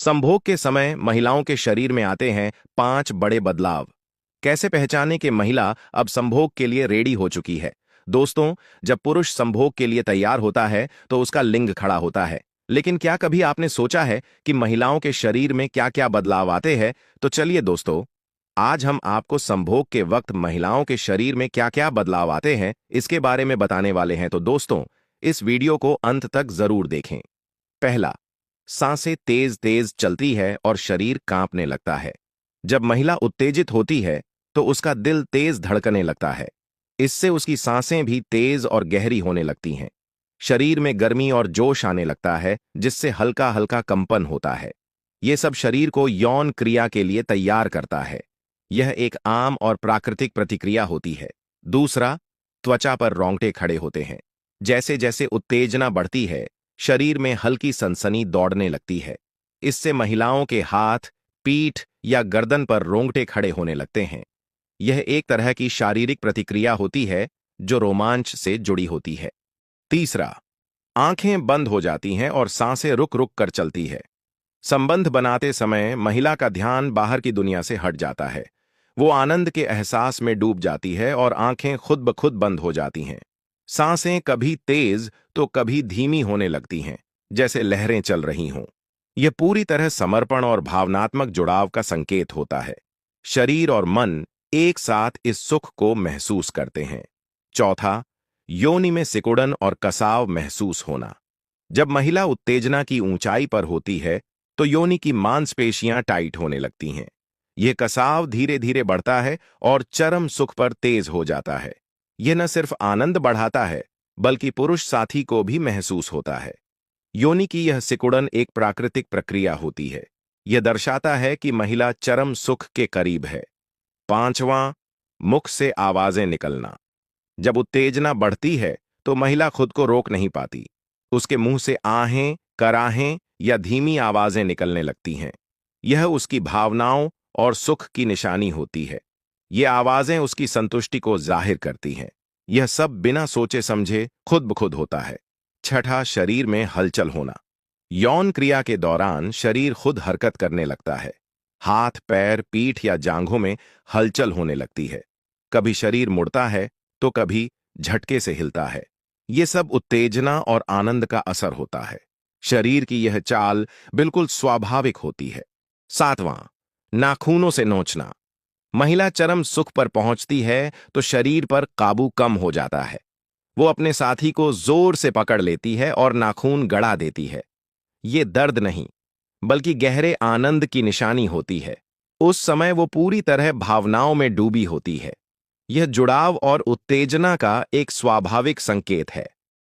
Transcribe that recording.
संभोग के समय महिलाओं के शरीर में आते हैं 5 बड़े बदलाव। कैसे पहचाने कि महिला अब संभोग के लिए रेडी हो चुकी है? दोस्तों, जब पुरुष संभोग के लिए तैयार होता है तो उसका लिंग खड़ा होता है। लेकिन क्या कभी आपने सोचा है कि महिलाओं के शरीर में क्या क्या बदलाव आते हैं? तो चलिए दोस्तों, आज हम आपको संभोग के वक्त महिलाओं के शरीर में क्या क्या बदलाव आते हैं इसके बारे में बताने वाले हैं। तो दोस्तों, इस वीडियो को अंत तक जरूर देखें। पहला, सांसें तेज तेज चलती है और शरीर कांपने लगता है। जब महिला उत्तेजित होती है तो उसका दिल तेज धड़कने लगता है। इससे उसकी सांसें भी तेज और गहरी होने लगती हैं। शरीर में गर्मी और जोश आने लगता है, जिससे हल्का हल्का कंपन होता है। ये सब शरीर को यौन क्रिया के लिए तैयार करता है। यह एक आम और प्राकृतिक प्रतिक्रिया होती है। दूसरा, त्वचा पर रोंगटे खड़े होते हैं। जैसे जैसे उत्तेजना बढ़ती है, शरीर में हल्की सनसनी दौड़ने लगती है। इससे महिलाओं के हाथ, पीठ या गर्दन पर रोंगटे खड़े होने लगते हैं। यह एक तरह की शारीरिक प्रतिक्रिया होती है जो रोमांच से जुड़ी होती है। तीसरा, आंखें बंद हो जाती हैं और सांसें रुक रुक कर चलती है। संबंध बनाते समय महिला का ध्यान बाहर की दुनिया से हट जाता है। वो आनंद के एहसास में डूब जाती है और आंखें खुद ब खुद बंद हो जाती हैं। सांसें कभी तेज तो कभी धीमी होने लगती हैं, जैसे लहरें चल रही हों। यह पूरी तरह समर्पण और भावनात्मक जुड़ाव का संकेत होता है। शरीर और मन एक साथ इस सुख को महसूस करते हैं। चौथा, योनि में सिकुड़न और कसाव महसूस होना। जब महिला उत्तेजना की ऊंचाई पर होती है तो योनि की मांसपेशियां टाइट होने लगती हैं। यह कसाव धीरे धीरे बढ़ता है और चरम सुख पर तेज हो जाता है। यह न सिर्फ आनंद बढ़ाता है, बल्कि पुरुष साथी को भी महसूस होता है। योनि की यह सिकुड़न एक प्राकृतिक प्रक्रिया होती है। यह दर्शाता है कि महिला चरम सुख के करीब है। पांचवां, मुख से आवाजें निकलना। जब उत्तेजना बढ़ती है तो महिला खुद को रोक नहीं पाती। उसके मुंह से आहें, कराहें या धीमी आवाजें निकलने लगती हैं। यह उसकी भावनाओं और सुख की निशानी होती है। ये आवाजें उसकी संतुष्टि को जाहिर करती हैं। यह सब बिना सोचे समझे खुद ब खुद होता है। छठा, शरीर में हलचल होना। यौन क्रिया के दौरान शरीर खुद हरकत करने लगता है। हाथ, पैर, पीठ या जांघों में हलचल होने लगती है। कभी शरीर मुड़ता है तो कभी झटके से हिलता है। ये सब उत्तेजना और आनंद का असर होता है। शरीर की यह चाल बिल्कुल स्वाभाविक होती है। सातवां, नाखूनों से नोचना। महिला चरम सुख पर पहुंचती है तो शरीर पर काबू कम हो जाता है। वो अपने साथी को जोर से पकड़ लेती है और नाखून गड़ा देती है। ये दर्द नहीं, बल्कि गहरे आनंद की निशानी होती है। उस समय वो पूरी तरह भावनाओं में डूबी होती है। यह जुड़ाव और उत्तेजना का एक स्वाभाविक संकेत है।